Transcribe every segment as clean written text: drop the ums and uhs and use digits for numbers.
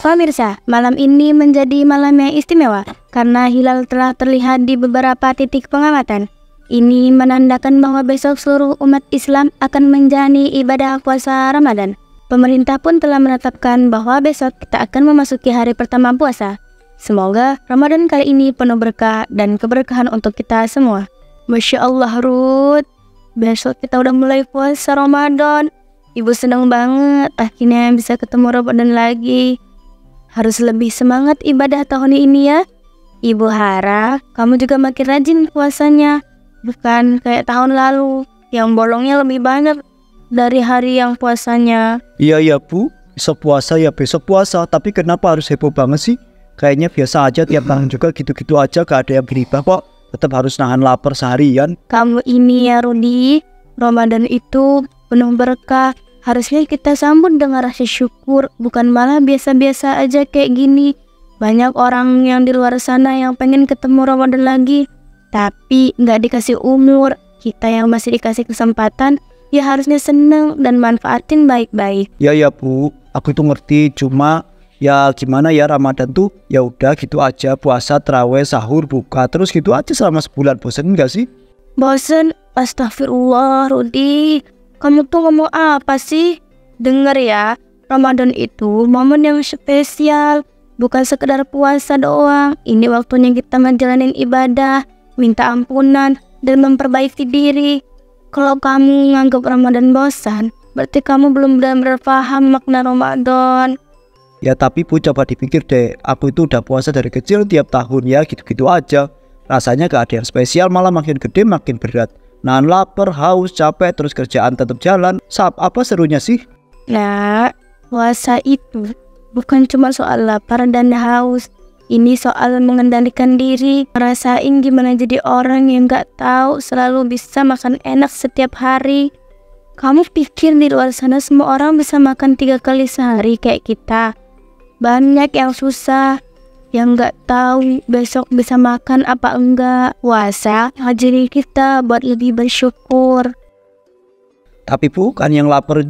Pemirsa, malam ini menjadi malam yang istimewa karena hilal telah terlihat di beberapa titik pengamatan. Ini menandakan bahwa besok seluruh umat Islam akan menjalani ibadah puasa Ramadan. Pemerintah pun telah menetapkan bahwa besok kita akan memasuki hari pertama puasa. Semoga Ramadan kali ini penuh berkah dan keberkahan untuk kita semua. Masya Allah, Ruth, besok kita udah mulai puasa Ramadan. Ibu senang banget akhirnya bisa ketemu Ramadan lagi. Harus lebih semangat ibadah tahun ini ya. Ibu harap kamu juga makin rajin puasanya. Bukan kayak tahun lalu yang bolongnya lebih banyak dari hari yang puasanya. Iya ya Bu, besok puasa ya besok puasa. Tapi kenapa harus heboh banget sih? Kayaknya biasa aja tiap tahun juga gitu-gitu aja, gak ada yang berubah kok. Tetap harus nahan lapar seharian. Kamu ini ya Rudi, Ramadan itu penuh berkah. Harusnya kita sambut dengan rasa syukur, bukan malah biasa-biasa aja kayak gini. Banyak orang yang di luar sana yang pengen ketemu Ramadan lagi, tapi nggak dikasih umur. Kita yang masih dikasih kesempatan, ya harusnya seneng dan manfaatin baik-baik. Ya Bu, aku itu ngerti, cuma ya gimana ya, Ramadan tuh ya udah gitu aja, puasa, tarawih, sahur, buka, terus gitu aja selama sebulan. Bosen nggak sih? Bosen? Astagfirullah Rudi, kamu tuh ngomong apa sih? Dengar ya, Ramadan itu momen yang spesial, bukan sekedar puasa doang. Ini waktunya kita menjalani ibadah, minta ampunan, dan memperbaiki diri. Kalau kamu nganggap Ramadan bosan, berarti kamu belum benar-benar paham makna Ramadan. Ya tapi Bu, coba dipikir deh, aku itu udah puasa dari kecil tiap tahun ya gitu-gitu aja. Rasanya gak ada yang spesial, malah makin gede makin berat. Nahan lapar, haus, capek, terus kerjaan tetap jalan. Apa serunya sih? Nah, puasa itu bukan cuma soal lapar dan haus. Ini soal mengendalikan diri, ngerasain gimana jadi orang yang gak tahu selalu bisa makan enak setiap hari. Kamu pikir di luar sana semua orang bisa makan 3 kali sehari kayak kita? Banyak yang susah, yang gak tahu besok bisa makan apa enggak. Puasa ngajari kita buat lebih bersyukur. Tapi Bu, kan yang lapar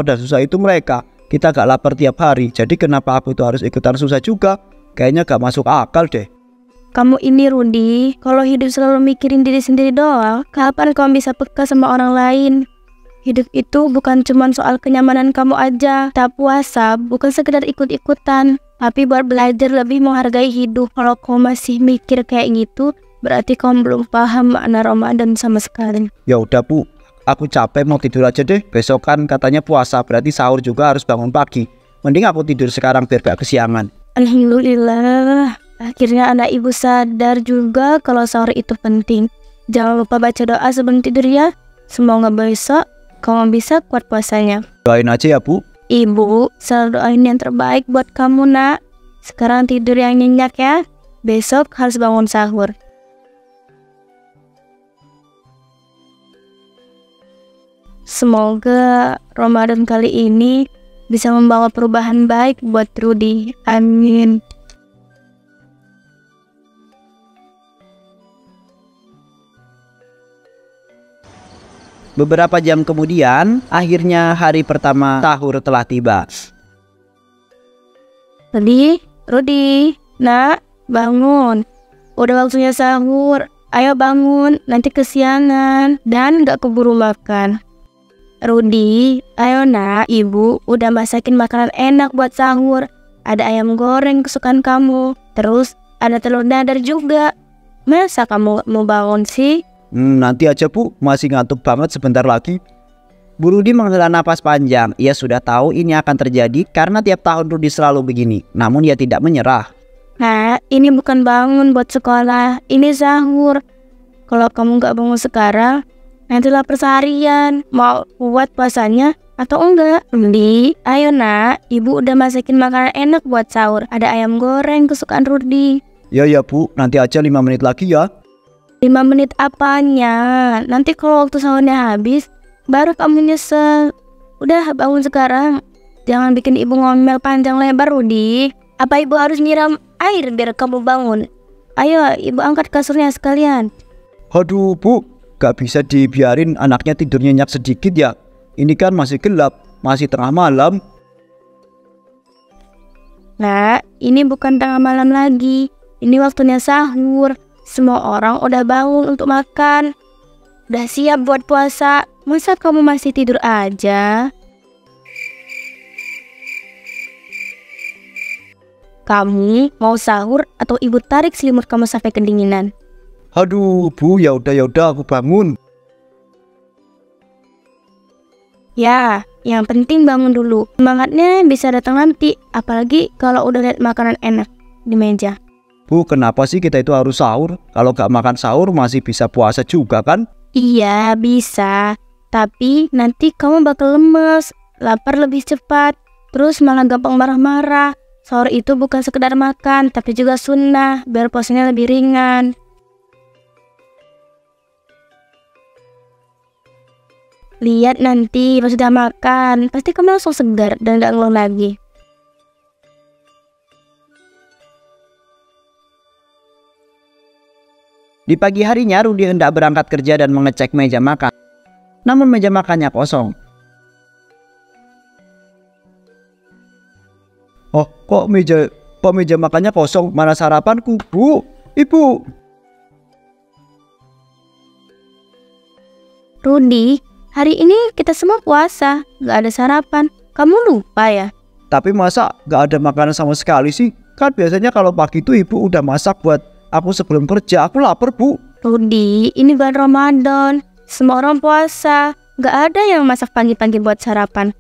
dan susah itu mereka. Kita gak lapar tiap hari, jadi kenapa aku itu harus ikutan susah juga? Kayaknya gak masuk akal deh. Kamu ini Rudi, kalau hidup selalu mikirin diri sendiri doang, kapan kamu bisa peka sama orang lain? Hidup itu bukan cuma soal kenyamanan kamu aja. Tak puasa bukan sekedar ikut-ikutan, tapi buat belajar lebih menghargai hidup. Kalau kamu masih mikir kayak gitu, berarti kamu belum paham makna Ramadan sama sekali. Ya udah Bu, aku capek mau tidur aja deh. Besok kan katanya puasa, berarti sahur juga harus bangun pagi. Mending aku tidur sekarang biar gak kesiangan. Alhamdulillah, akhirnya anak ibu sadar juga kalau sahur itu penting. Jangan lupa baca doa sebelum tidur ya. Semoga besok kamu bisa kuat puasanya. Doain aja ya Bu. Ibu selalu doain yang terbaik buat kamu nak. Sekarang tidur yang nyenyak ya. Besok harus bangun sahur. Semoga Ramadan kali ini bisa membawa perubahan baik buat Rudi. Amin. Beberapa jam kemudian, akhirnya hari pertama sahur telah tiba. Rudi, nak, bangun. Udah waktunya sahur. Ayo bangun, nanti kesiangan dan gak keburu makan. Rudi, ayo nak, ibu udah masakin makanan enak buat sahur. Ada ayam goreng kesukaan kamu, terus ada telur dadar juga. Masa kamu gak mau bangun sih? Nanti aja Bu, masih ngantuk banget sebentar lagi. Bu Rudi menghela napas panjang. Ia sudah tahu ini akan terjadi karena tiap tahun Rudi selalu begini. Namun ia tidak menyerah. Nah, ini bukan bangun buat sekolah, ini sahur. Kalau kamu gak bangun sekarang, nanti lapar seharian. Mau kuat puasanya atau enggak? Rudi, ayo nak, ibu udah masakin makanan enak buat sahur. Ada ayam goreng kesukaan Rudi. Ya Bu, nanti aja 5 menit lagi ya. 5 menit apanya? Nanti kalau waktu sahurnya habis, baru kamu nyesel. Udah bangun sekarang. Jangan bikin ibu ngomel panjang lebar, Rudi. Apa ibu harus nyiram air biar kamu bangun? Ayo, ibu angkat kasurnya sekalian. Aduh Bu, gak bisa dibiarin anaknya tidur nyenyak sedikit ya. Ini kan masih gelap, masih tengah malam. Nah, ini bukan tengah malam lagi. Ini waktunya sahur. Semua orang udah bangun untuk makan. Udah siap buat puasa. Masa kamu masih tidur aja? Kamu mau sahur atau ibu tarik selimut kamu sampai kedinginan? Aduh Bu, ya udah aku bangun. Ya, yang penting bangun dulu. Semangatnya bisa datang nanti, apalagi kalau udah lihat makanan enak di meja. Bu, kenapa sih kita itu harus sahur? Kalau gak makan sahur masih bisa puasa juga kan? Iya, bisa. Tapi nanti kamu bakal lemes, lapar lebih cepat, terus malah gampang marah-marah. Sahur itu bukan sekedar makan, tapi juga sunnah, biar puasanya lebih ringan. Lihat nanti pas sudah makan, pasti kamu langsung segar dan gak ngeluh lagi. Di pagi harinya Rudi hendak berangkat kerja dan mengecek meja makan. Namun meja makannya kosong. Oh, kok meja makannya kosong? Mana sarapanku, Bu? Ibu. Rudi, hari ini kita semua puasa, gak ada sarapan. Kamu lupa ya? Tapi masa gak ada makanan sama sekali sih? Kan biasanya kalau pagi itu ibu udah masak buat aku sebelum kerja. Aku lapar, Bu. Rudi, ini bulan Ramadan. Semua orang puasa. Gak ada yang masak pagi-pagi buat sarapan.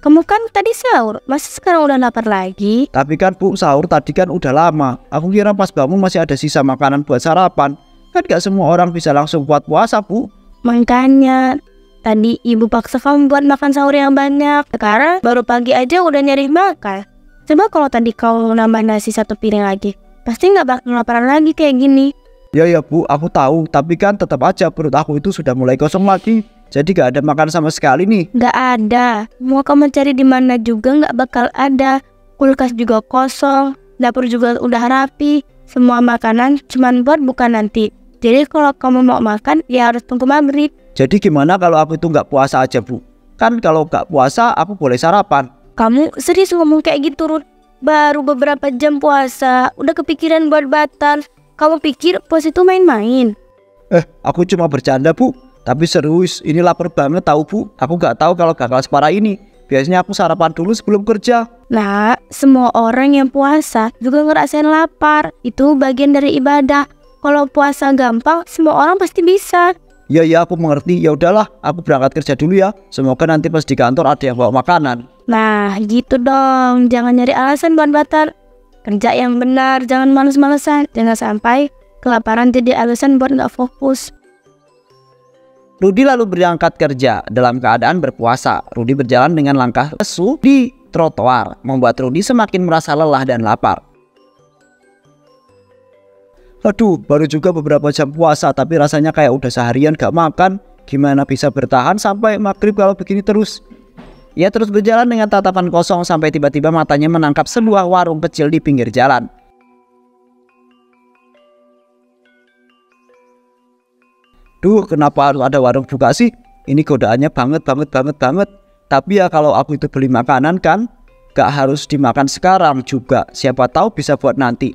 Kamu kan tadi sahur, masa sekarang udah lapar lagi? Tapi kan Bu, sahur tadi kan udah lama. Aku kira pas bangun masih ada sisa makanan buat sarapan. Kan gak semua orang bisa langsung buat puasa, Bu. Makanya, tadi ibu paksa kamu buat makan sahur yang banyak. Sekarang baru pagi aja udah nyari makan. Coba kalau tadi kau nambah nasi 1 piring lagi, pasti gak bakal laparan lagi kayak gini. Ya Bu, aku tahu. Tapi kan tetap aja perut aku itu sudah mulai kosong lagi. Jadi gak ada makan sama sekali nih. Gak ada. Mau kamu cari di mana juga gak bakal ada. Kulkas juga kosong. Dapur juga udah rapi. Semua makanan cuman buat buka nanti. Jadi kalau kamu mau makan ya harus tunggu maghrib. Jadi gimana kalau aku itu gak puasa aja, Bu? Kan kalau gak puasa aku boleh sarapan. Kamu serius ngomong kayak gitu, Rud? Baru beberapa jam puasa udah kepikiran buat batal. Kamu pikir puasa itu main-main? Aku cuma bercanda, Bu. Tapi serius, ini lapar banget tahu, Bu. Aku gak tahu kalau gagal separah ini. Biasanya aku sarapan dulu sebelum kerja. Nah, semua orang yang puasa juga ngerasain lapar. Itu bagian dari ibadah. Kalau puasa gampang, semua orang pasti bisa. Ya, aku mengerti. Ya udahlah, aku berangkat kerja dulu ya. Semoga nanti pas di kantor ada yang bawa makanan. Nah, gitu dong. Jangan nyari alasan buat batal. Kerja yang benar, jangan males-malesan. Jangan sampai kelaparan jadi alasan buat gak fokus. Rudi lalu berangkat kerja dalam keadaan berpuasa. Rudi berjalan dengan langkah lesu di trotoar, membuat Rudi semakin merasa lelah dan lapar. Aduh, baru juga beberapa jam puasa, tapi rasanya kayak udah seharian gak makan. Gimana bisa bertahan sampai maghrib kalau begini terus? Ia terus berjalan dengan tatapan kosong sampai tiba-tiba matanya menangkap sebuah warung kecil di pinggir jalan. Duh, kenapa harus ada warung buka sih? Ini godaannya banget. Tapi ya kalau aku itu beli makanan kan, gak harus dimakan sekarang juga. Siapa tahu bisa buat nanti.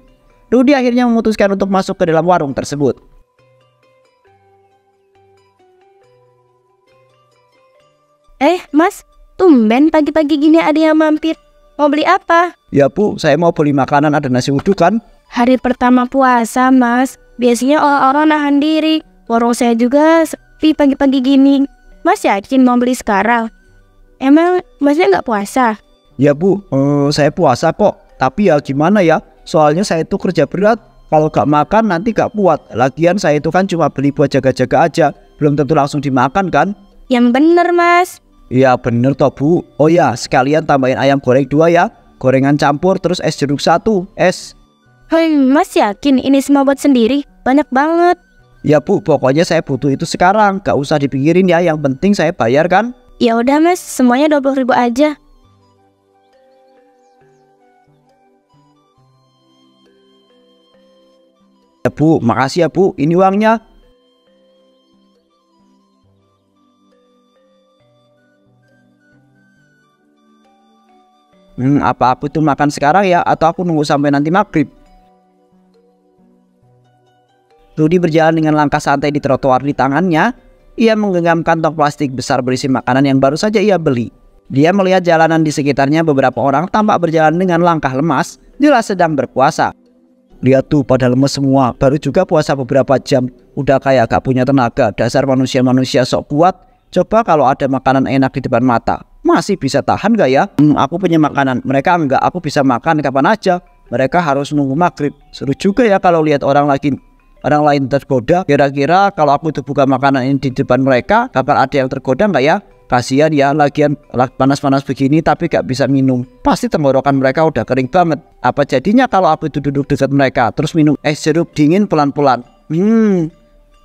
Rudi akhirnya memutuskan untuk masuk ke dalam warung tersebut. Mas, tumben pagi-pagi gini ada yang mampir. Mau beli apa? Ya Bu, saya mau beli makanan, ada nasi uduk kan? Hari pertama puasa, Mas. Biasanya orang-orang nahan diri. Warung saya juga sepi pagi-pagi gini. Mas yakin mau beli sekarang? Emang Masnya nggak puasa? Ya Bu, saya puasa kok. Tapi ya gimana ya? Soalnya saya itu kerja berat. Kalau gak makan nanti gak kuat. Lagian saya itu kan cuma beli buat jaga-jaga aja. Belum tentu langsung dimakan kan? Yang bener, Mas. Ya bener toh Bu. Oh ya, sekalian tambahin ayam goreng 2 ya. Gorengan campur terus es jeruk 1. Es. Mas yakin ini semua buat sendiri? Banyak banget. Ya Bu, pokoknya saya butuh itu sekarang. Gak usah dipikirin ya, yang penting saya bayar kan? Ya udah Mas, semuanya 20.000 aja. Ya Bu, makasih ya Bu, ini uangnya. Apa aku itu makan sekarang ya atau aku nunggu sampai nanti maghrib? Rudy berjalan dengan langkah santai di trotoar. Di tangannya, ia menggenggam kantong plastik besar berisi makanan yang baru saja ia beli. Dia melihat jalanan di sekitarnya, beberapa orang tampak berjalan dengan langkah lemas, jelas sedang berpuasa. Lihat tuh, pada lemes semua, baru juga puasa beberapa jam, udah kayak gak punya tenaga. Dasar manusia-manusia sok kuat. Coba kalau ada makanan enak di depan mata, masih bisa tahan gak ya? Aku punya makanan, mereka enggak, aku bisa makan kapan aja. Mereka harus nunggu maghrib. Seru juga ya kalau lihat orang lain tergoda. Kira-kira kalau aku itu buka makanan ini di depan mereka, bakal ada yang tergoda nggak ya? Kasihan ya, lagian panas-panas begini tapi gak bisa minum. Pasti tenggorokan mereka udah kering banget. Apa jadinya kalau aku itu duduk dekat mereka terus minum es jeruk dingin pelan-pelan?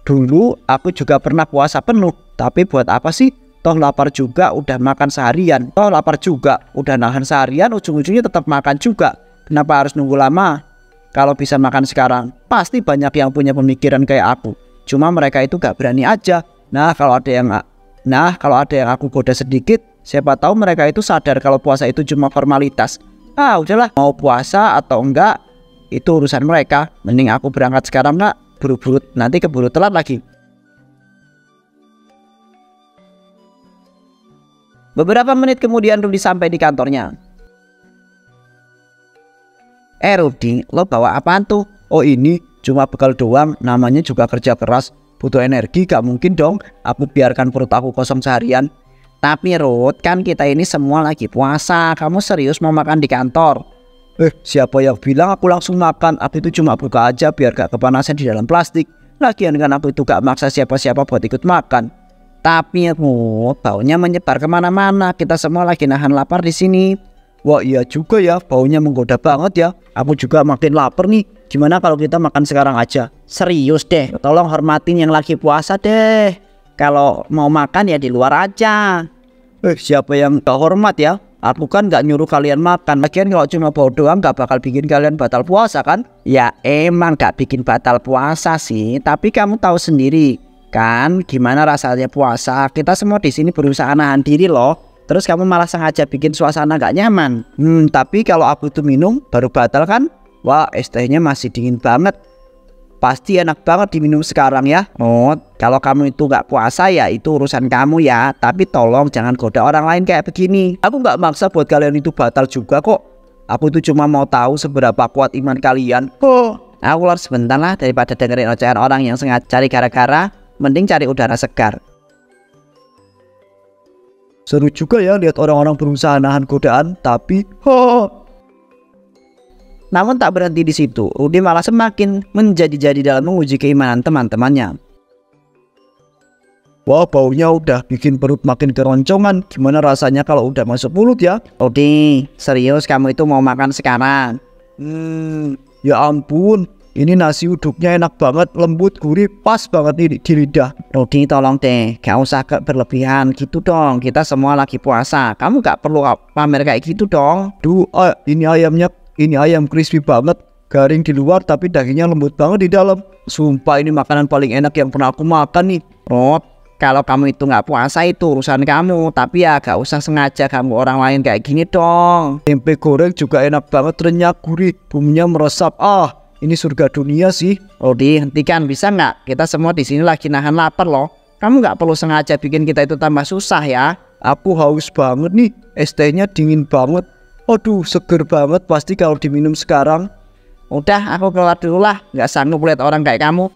Dulu aku juga pernah puasa penuh. Tapi buat apa sih? Toh lapar juga udah makan seharian. Toh lapar juga udah nahan seharian, ujung-ujungnya tetap makan juga. Kenapa harus nunggu lama? Kalau bisa makan sekarang, pasti banyak yang punya pemikiran kayak aku. Cuma mereka itu gak berani aja. Nah kalau ada yang aku goda sedikit, siapa tahu mereka itu sadar kalau puasa itu cuma formalitas. Udahlah, mau puasa atau enggak, itu urusan mereka. Mending aku berangkat sekarang nggak, buru-buru, nanti keburu telat lagi. Beberapa menit kemudian Rudy sampai di kantornya. Rudy, lo bawa apaan tuh? Oh ini cuma bekal doang, namanya juga kerja keras. Butuh energi, gak mungkin dong aku biarkan perut aku kosong seharian. Tapi Ruth, kan kita ini semua lagi puasa. Kamu serius mau makan di kantor? Siapa yang bilang aku langsung makan? Aku itu cuma buka aja biar gak kepanasan di dalam plastik. Lagian kan aku itu gak maksa siapa-siapa buat ikut makan. Tapi Ruth, baunya menyebar kemana-mana. Kita semua lagi nahan lapar di sini. Wah iya juga ya, baunya menggoda banget ya. Aku juga makin lapar nih. Gimana kalau kita makan sekarang aja? Serius deh, tolong hormatin yang lagi puasa deh. Kalau mau makan ya di luar aja. Siapa yang gak hormat ya? Aku kan gak nyuruh kalian makan. Lagian kalau cuma bau doang gak bakal bikin kalian batal puasa kan? Ya emang gak bikin batal puasa sih, tapi kamu tahu sendiri kan gimana rasanya puasa. Kita semua di sini berusaha nahan diri loh. Terus kamu malah sengaja bikin suasana gak nyaman. Tapi kalau aku itu minum baru batal kan? Wah, es tehnya masih dingin banget. Pasti enak banget diminum sekarang ya. Kalau kamu itu gak puasa ya itu urusan kamu ya. Tapi tolong jangan goda orang lain kayak begini. Aku gak maksa buat kalian itu batal juga kok. Aku itu cuma mau tahu seberapa kuat iman kalian. Aku keluar sebentar lah, daripada dengerin ocehan orang yang sengaja cari gara-gara. Mending cari udara segar. Seru juga ya lihat orang-orang berusaha nahan godaan, tapi namun tak berhenti di situ. Rudy malah semakin menjadi-jadi dalam menguji keimanan teman-temannya. Wah, baunya udah bikin perut makin keroncongan. Gimana rasanya kalau udah masuk mulut ya? Rudy, serius kamu itu mau makan sekarang? Ya ampun. Ini nasi uduknya enak banget, lembut, gurih, pas banget nih di lidah. Rudy tolong deh, gak usah berlebihan gitu dong. Kita semua lagi puasa, kamu gak perlu pamer kayak gitu dong. Ini ayam crispy banget. Garing di luar tapi dagingnya lembut banget di dalam. Sumpah ini makanan paling enak yang pernah aku makan nih. Rod, kalau kamu itu gak puasa itu urusan kamu. Tapi ya gak usah sengaja kamu orang lain kayak gini dong. Tempe goreng juga enak banget, renyah, gurih, bumbunya meresap. Ini surga dunia sih. Rudy, hentikan bisa nggak? Kita semua di sini lagi nahan lapar loh. Kamu nggak perlu sengaja bikin kita itu tambah susah ya. Aku haus banget nih. Es tehnya dingin banget. Aduh, seger banget pasti kalau diminum sekarang. Udah, aku keluar dulu lah. Nggak sanggup lihat orang kayak kamu.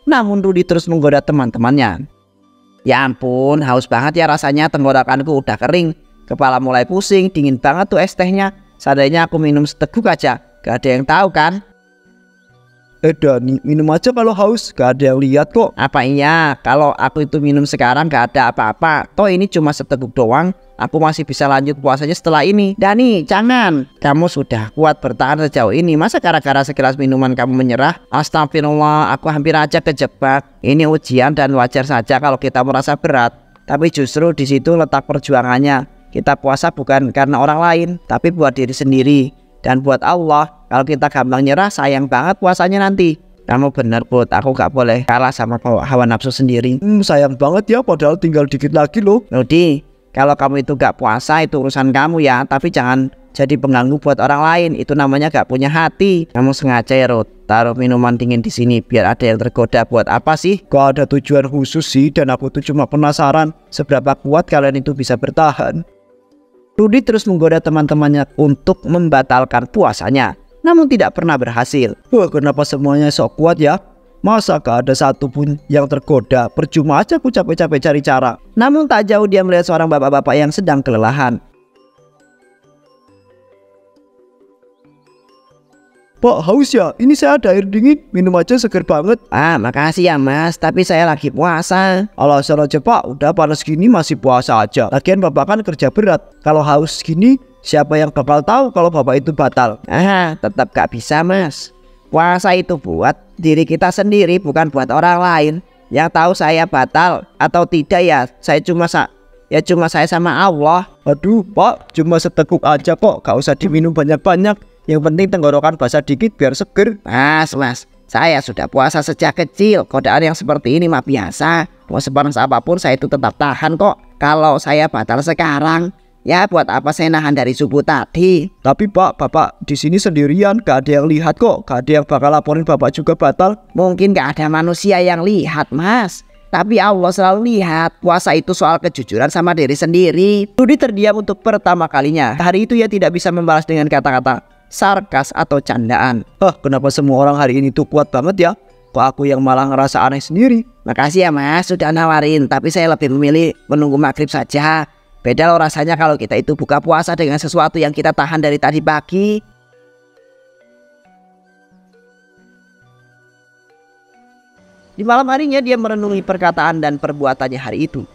Namun Rudy terus menggoda teman-temannya. Ya ampun, haus banget ya rasanya, tenggorokanku udah kering. Kepala mulai pusing, dingin banget tuh es tehnya. Seandainya aku minum seteguk aja, gak ada yang tahu kan? Dani, minum aja kalau haus, gak ada yang lihat kok. Apa iya, kalau aku itu minum sekarang gak ada apa-apa. Toh ini cuma seteguk doang. Aku masih bisa lanjut puasanya setelah ini. Dani, jangan. Kamu sudah kuat bertahan sejauh ini. Masa gara-gara segelas minuman kamu menyerah? Astagfirullah, aku hampir aja kejebak. Ini ujian dan wajar saja kalau kita merasa berat. Tapi justru di situ letak perjuangannya. Kita puasa bukan karena orang lain, tapi buat diri sendiri. Dan buat Allah, kalau kita gampang nyerah sayang banget puasanya nanti. Kamu bener Put, aku gak boleh kalah sama hawa nafsu sendiri. Sayang banget ya, padahal tinggal dikit lagi loh. Rudi, kalau kamu itu gak puasa itu urusan kamu ya, tapi jangan jadi pengganggu buat orang lain. Itu namanya gak punya hati. Kamu sengaja ya Rud, taruh minuman dingin di sini biar ada yang tergoda. Buat apa sih? Gak ada tujuan khusus sih, dan aku tuh cuma penasaran seberapa kuat kalian itu bisa bertahan. Rudi terus menggoda teman-temannya untuk membatalkan puasanya, namun tidak pernah berhasil. Wah, kenapa semuanya sok kuat ya? Masa gak ada satupun yang tergoda? Percuma aja aku capek-capek cari cara. Namun tak jauh dia melihat seorang bapak-bapak yang sedang kelelahan. Pak, haus ya? Ini saya ada air dingin, minum aja seger banget. Ah, makasih ya Mas, tapi saya lagi puasa. Alasan aja Pak, udah panas gini masih puasa aja. Lagian Bapak kan kerja berat. Kalau haus gini, siapa yang bakal tahu kalau Bapak itu batal? Ah, tetap gak bisa Mas. Puasa itu buat diri kita sendiri, bukan buat orang lain. Yang tahu saya batal atau tidak ya, saya cuma saya sama Allah. Aduh Pak, cuma seteguk aja kok, gak usah diminum banyak-banyak. Yang penting tenggorokan basah dikit biar seger. Mas, saya sudah puasa sejak kecil. Godaan yang seperti ini mah biasa. Mau sepanas apapun saya itu tetap tahan kok. Kalau saya batal sekarang, ya buat apa saya nahan dari subuh tadi? Tapi Pak, Bapak di sini sendirian, gak ada yang lihat kok. Gak ada yang bakal laporin Bapak juga batal. Mungkin gak ada manusia yang lihat Mas, tapi Allah selalu lihat. Puasa itu soal kejujuran sama diri sendiri. Rudi terdiam untuk pertama kalinya. Hari itu ia tidak bisa membalas dengan kata-kata sarkas atau candaan. Kenapa semua orang hari ini tuh kuat banget ya? Kok aku yang malah ngerasa aneh sendiri? Makasih ya Mas sudah nawarin, tapi saya lebih memilih menunggu maghrib saja. Beda loh rasanya kalau kita itu buka puasa dengan sesuatu yang kita tahan dari tadi pagi. Di malam harinya dia merenungi perkataan dan perbuatannya hari itu.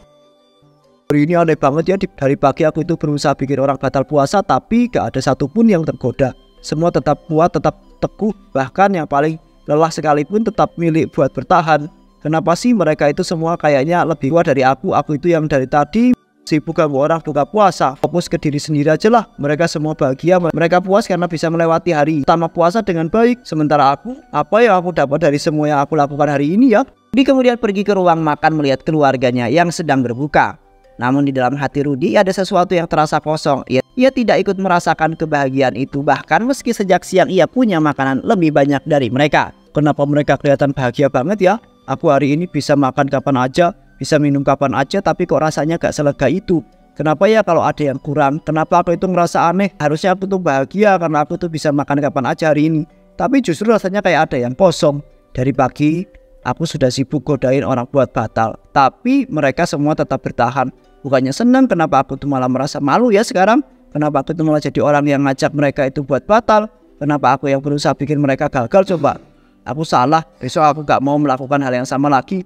Hari ini aneh banget ya, dari pagi aku itu berusaha bikin orang batal puasa, tapi gak ada satupun yang tergoda. Semua tetap kuat, tetap teguh, bahkan yang paling lelah sekalipun tetap milik buat bertahan. Kenapa sih mereka itu semua kayaknya lebih kuat dari aku itu yang dari tadi sibuk ganggu orang buka puasa. Fokus ke diri sendiri aja lah. Mereka semua bahagia, mereka puas karena bisa melewati hari pertama puasa dengan baik. Sementara aku, apa yang aku dapat dari semua yang aku lakukan hari ini ya? Rudi kemudian pergi ke ruang makan melihat keluarganya yang sedang berbuka. Namun di dalam hati Rudi ada sesuatu yang terasa kosong. Ia tidak ikut merasakan kebahagiaan itu, bahkan meski sejak siang ia punya makanan lebih banyak dari mereka. Kenapa mereka kelihatan bahagia banget ya? Aku hari ini bisa makan kapan aja, bisa minum kapan aja, tapi kok rasanya gak selega itu. Kenapa ya kalau ada yang kurang? Kenapa aku itu ngerasa aneh? Harusnya aku tuh bahagia karena aku tuh bisa makan kapan aja hari ini. Tapi justru rasanya kayak ada yang kosong. Dari pagi aku sudah sibuk godain orang buat batal, tapi mereka semua tetap bertahan. Bukannya senang, kenapa aku tuh malah merasa malu ya sekarang? Kenapa aku tuh malah jadi orang yang ngajak mereka itu buat batal? Kenapa aku yang berusaha bikin mereka gagal coba? Aku salah, besok aku gak mau melakukan hal yang sama lagi.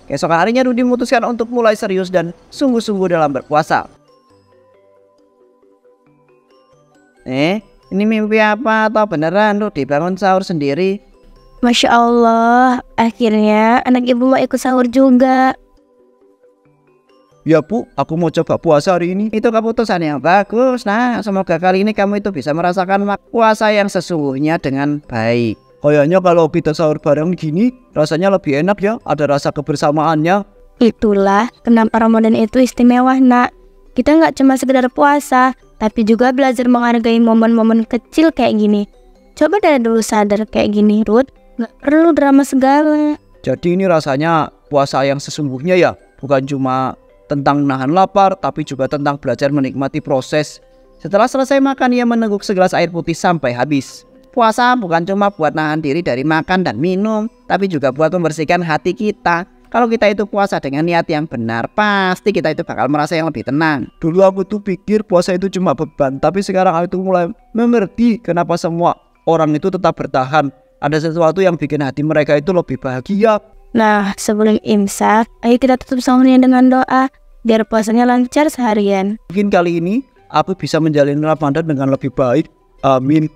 Esok harinya Rudi memutuskan untuk mulai serius dan sungguh-sungguh dalam berpuasa. Ini mimpi apa atau beneran Rudi bangun sahur sendiri? Masya Allah, akhirnya anak ibu mau ikut sahur juga. Ya Bu, aku mau coba puasa hari ini. Itu keputusan yang bagus. Nah, semoga kali ini kamu itu bisa merasakan puasa yang sesungguhnya dengan baik. Kayaknya kalau kita sahur bareng gini, rasanya lebih enak ya. Ada rasa kebersamaannya. Itulah kenapa Ramadan itu istimewa nak. Kita nggak cuma sekedar puasa, tapi juga belajar menghargai momen-momen kecil kayak gini. Coba dari dulu sadar kayak gini Ruth, nggak perlu drama segala. Jadi ini rasanya puasa yang sesungguhnya ya. Bukan cuma tentang nahan lapar, tapi juga tentang belajar menikmati proses. Setelah selesai makan, ia meneguk segelas air putih sampai habis. Puasa bukan cuma buat nahan diri dari makan dan minum, tapi juga buat membersihkan hati kita. Kalau kita itu puasa dengan niat yang benar, pasti kita itu bakal merasa yang lebih tenang. Dulu aku tuh pikir puasa itu cuma beban, tapi sekarang aku tuh mulai mengerti kenapa semua orang itu tetap bertahan. Ada sesuatu yang bikin hati mereka itu lebih bahagia. Nah, sebelum imsak, ayo kita tutup sahurnya dengan doa, biar puasanya lancar seharian. Mungkin kali ini aku bisa menjalani Ramadan dengan lebih baik. Amin.